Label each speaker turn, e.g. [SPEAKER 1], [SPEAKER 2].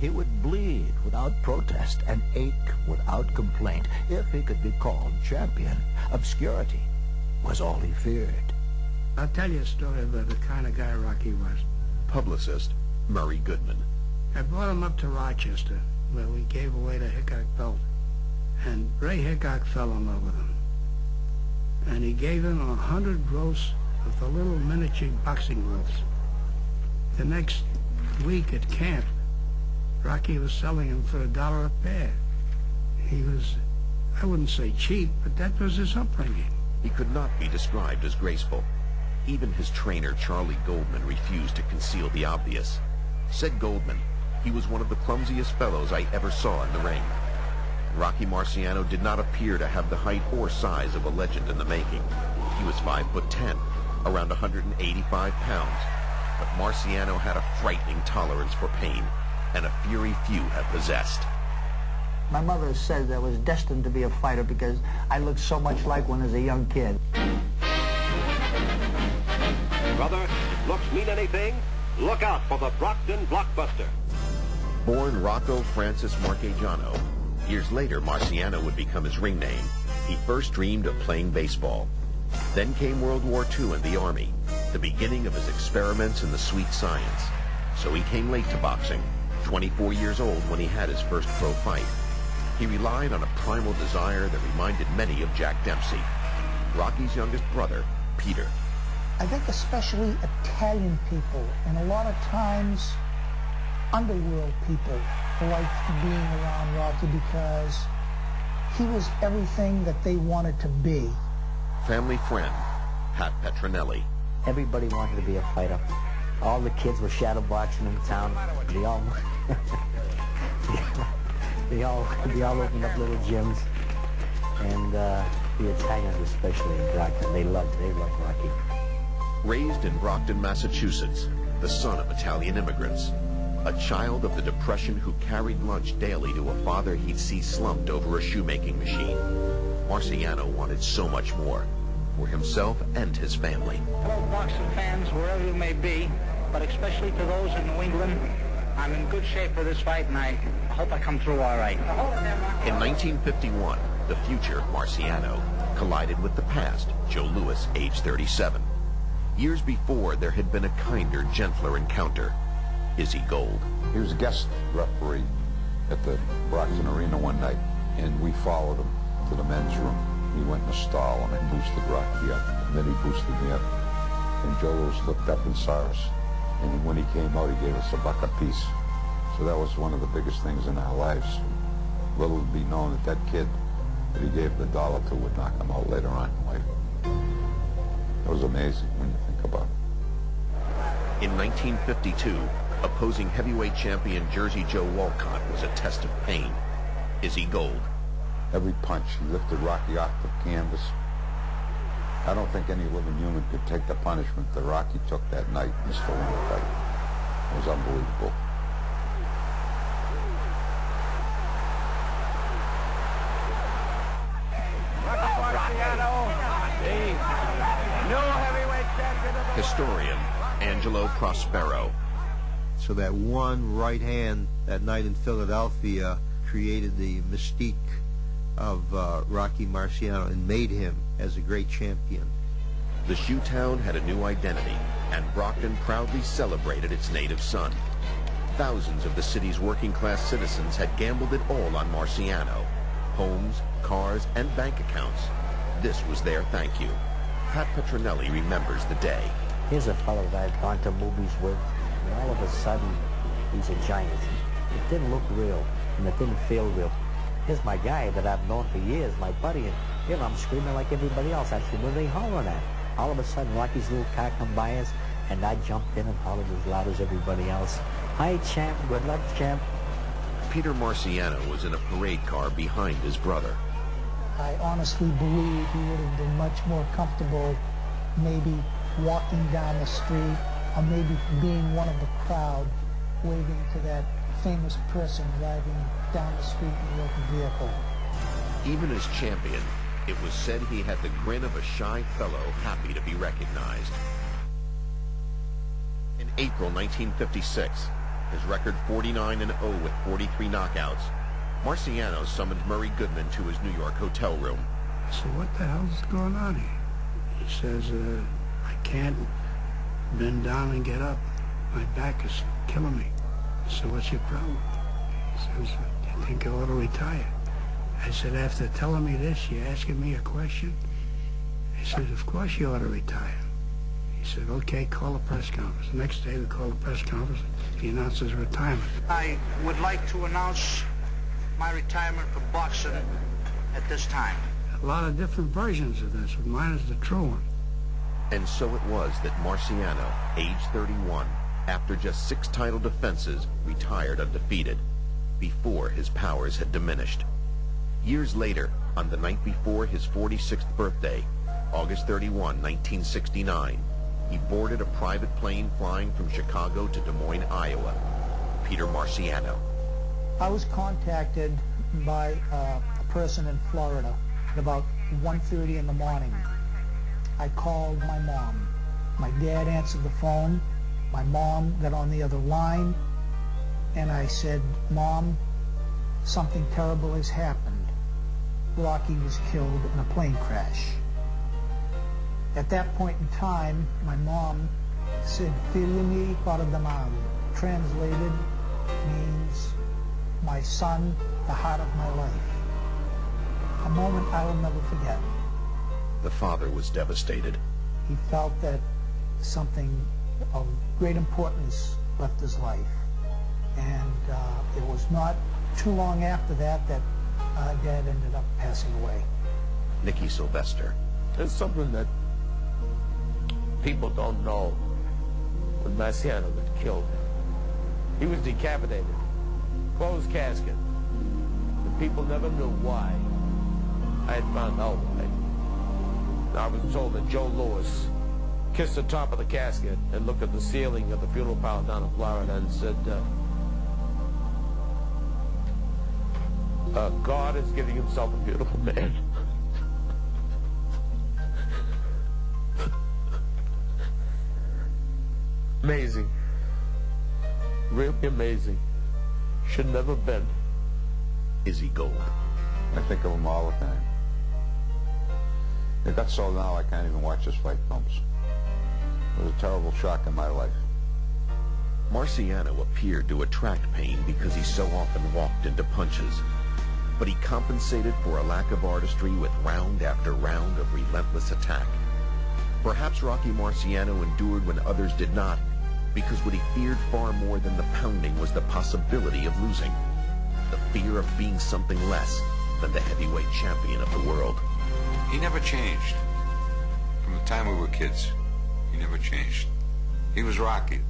[SPEAKER 1] He would bleed without protest and ache without complaint if he could be called champion. Obscurity was all he feared.
[SPEAKER 2] I'll tell you a story about the kind of guy Rocky was.
[SPEAKER 3] Publicist Murray Goodman.
[SPEAKER 2] I brought him up to Rochester, where we gave away the Hickok belt. And Ray Hickok fell in love with him. And he gave him 100 gross of the little miniature boxing gloves. The next week at camp, Rocky was selling them for $1 a pair. He was, I wouldn't say cheap, but that was his upbringing.
[SPEAKER 3] He could not be described as graceful. Even his trainer, Charlie Goldman, refused to conceal the obvious. Said Goldman, he was one of the clumsiest fellows I ever saw in the ring. Rocky Marciano did not appear to have the height or size of a legend in the making. He was 5'10", around 185 pounds. But Marciano had a frightening tolerance for pain, and a fury few have possessed.
[SPEAKER 4] My mother said I was destined to be a fighter because I looked so much like one as a young kid.
[SPEAKER 5] Brother, if looks mean anything, look out for the Brockton Blockbuster.
[SPEAKER 3] Born Rocco Francis Marciano, years later Marciano would become his ring name. He first dreamed of playing baseball. Then came World War II and the Army, the beginning of his experiments in the sweet science. So he came late to boxing, 24 years old when he had his first pro fight. He relied on a primal desire that reminded many of Jack Dempsey, Rocky's youngest brother, Peter.
[SPEAKER 6] I think especially Italian people, and a lot of times underworld people, liked being around Rocky because he was everything that they wanted to be.
[SPEAKER 3] Family friend, Pat Petronelli.
[SPEAKER 4] Everybody wanted to be a fighter. All the kids were shadow boxing in town. They all, they all opened up little gyms, and the Italians, especially in Brockton, they loved Rocky.
[SPEAKER 3] Raised in Brockton, Massachusetts, the son of Italian immigrants, a child of the Depression who carried lunch daily to a father he'd see slumped over a shoemaking machine, Marciano wanted so much more for himself and his family.
[SPEAKER 7] Hello, boxing fans, wherever you may be, but especially to those in New England. I'm in good shape for this fight, and I hope I come through all right.
[SPEAKER 3] In 1951, the future, Marciano, collided with the past, Joe Louis, age 37. Years before, there had been a kinder, gentler encounter. Izzy Gold.
[SPEAKER 8] He was a guest referee at the Brockton Arena one night, and we followed him to the men's room. He went in the stall, and I boosted Rocky up, and then he boosted me up. And Joe Louis looked up and saw us, and when he came out, he gave us $1 apiece. So that was one of the biggest things in our lives. Little to be known that that kid that he gave the $1 to would knock him out later on in life. It was amazing when you think about it.
[SPEAKER 3] In 1952, opposing heavyweight champion Jersey Joe Walcott was a test of pain. Izzy Gold.
[SPEAKER 8] Every punch, he lifted Rocky off the canvas. I don't think any living human could take the punishment that Rocky took that night and still win the fight. It was unbelievable.
[SPEAKER 3] Historian Angelo Prospero.
[SPEAKER 9] So that one right hand that night in Philadelphia created the mystique of Rocky Marciano and made him as a great champion.
[SPEAKER 3] The shoe town had a new identity, and Brockton proudly celebrated its native son. Thousands of the city's working-class citizens had gambled it all on Marciano. Homes, cars, and bank accounts. This was their thank you. Pat Petronelli remembers the day.
[SPEAKER 4] Here's a fellow that I'd gone to movies with, and all of a sudden, he's a giant. It didn't look real, and it didn't feel real. Here's my guy that I've known for years, my buddy, and you know, I'm screaming like everybody else. I said, what are they hollering at? All of a sudden, Rocky's little car come by us, and I jumped in and hollered as loud as everybody else. Hi, champ. Good luck, champ.
[SPEAKER 3] Peter Marciano was in a parade car behind his brother.
[SPEAKER 6] I honestly believe he would have been much more comfortable maybe walking down the street or maybe being one of the crowd waving to that famous person driving down the street in a local vehicle.
[SPEAKER 3] Even as champion, it was said he had the grin of a shy fellow happy to be recognized. In April 1956, his record 49-0 with 43 knockouts, Marciano summoned Murray Goodman to his New York hotel room.
[SPEAKER 2] So what the hell's going on here? He says, I can't bend down and get up. My back is killing me. So what's your problem? He says, I think I ought to retire. I said, after telling me this, you're asking me a question? He says, of course you ought to retire. He said, okay, call a press conference. The next day they called a press conference. He announced his retirement.
[SPEAKER 7] I would like to announce my retirement from boxing at this time.
[SPEAKER 2] A lot of different versions of this, but mine is the true one.
[SPEAKER 3] And so it was that Marciano, age 31, after just 6 title defenses, retired undefeated, before his powers had diminished. Years later, on the night before his 46th birthday, August 31, 1969, he boarded a private plane flying from Chicago to Des Moines, Iowa. Peter Marciano.
[SPEAKER 6] I was contacted by a person in Florida at about 1:30 in the morning. I called my mom. My dad answered the phone. My mom got on the other line, and I said, Mom, something terrible has happened. Rocky was killed in a plane crash. At that point in time, my mom said, Filimi Paradamam, translated means, my son, the heart of my life. A moment I will never forget.
[SPEAKER 3] The father was devastated.
[SPEAKER 6] He felt that something of great importance left his life. And it was not too long after that that Dad ended up passing away.
[SPEAKER 3] Nicky Sylvester.
[SPEAKER 10] There's something that people don't know. When Marciano got killed, he was decapitated, closed casket. The people never knew why. I had found out why. I was told that Joe Louis kissed the top of the casket and looked at the ceiling of the funeral parlor down in Florida and said, God is giving himself a beautiful man. Amazing. Really amazing. Should never have been.
[SPEAKER 3] Izzy Gold.
[SPEAKER 8] I think of him all the time. It got so now I can't even watch his fight films. It was a terrible shock in my life.
[SPEAKER 3] Marciano appeared to attract pain because he so often walked into punches. But he compensated for a lack of artistry with round after round of relentless attack. Perhaps Rocky Marciano endured when others did not, because what he feared far more than the pounding was the possibility of losing. The fear of being something less than the heavyweight champion of the world.
[SPEAKER 11] He never changed. From the time we were kids, he never changed. He was Rocky.